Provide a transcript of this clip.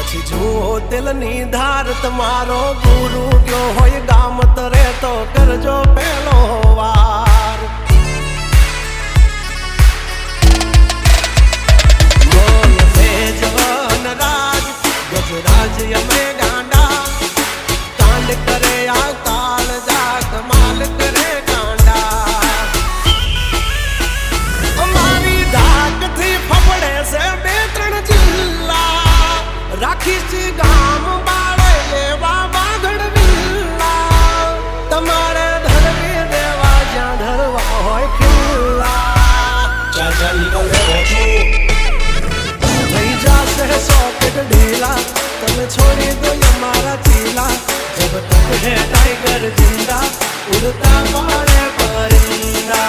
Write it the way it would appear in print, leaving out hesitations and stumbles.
પછી જુઓ દિલની ધાર તમારો ગુરુ ગયો હોય ગામ તરે તો કરજો પેલો વાર બોલ મેજવાન રાજ ગજરાજ અમે ગાંડા કાંડ કરે આ કાળ જા કમાલ કરે કાંડા અમારી ધાકથી ફફડે છે બે ત્રણ જિલ્લા રાખીશ ગામ બાળે લેવા બાગડ વિલ્લા તમારે ધરવી દેવા જ્યાં ધરવા હોય ખિલ્લા ચાચા નીકળે થઈ જશે સોકેટ ઢીલા તમે છોડી દો અમારા ચીલા જબ તક હે टाइगर जिंदा उड़ता मारे परिंदा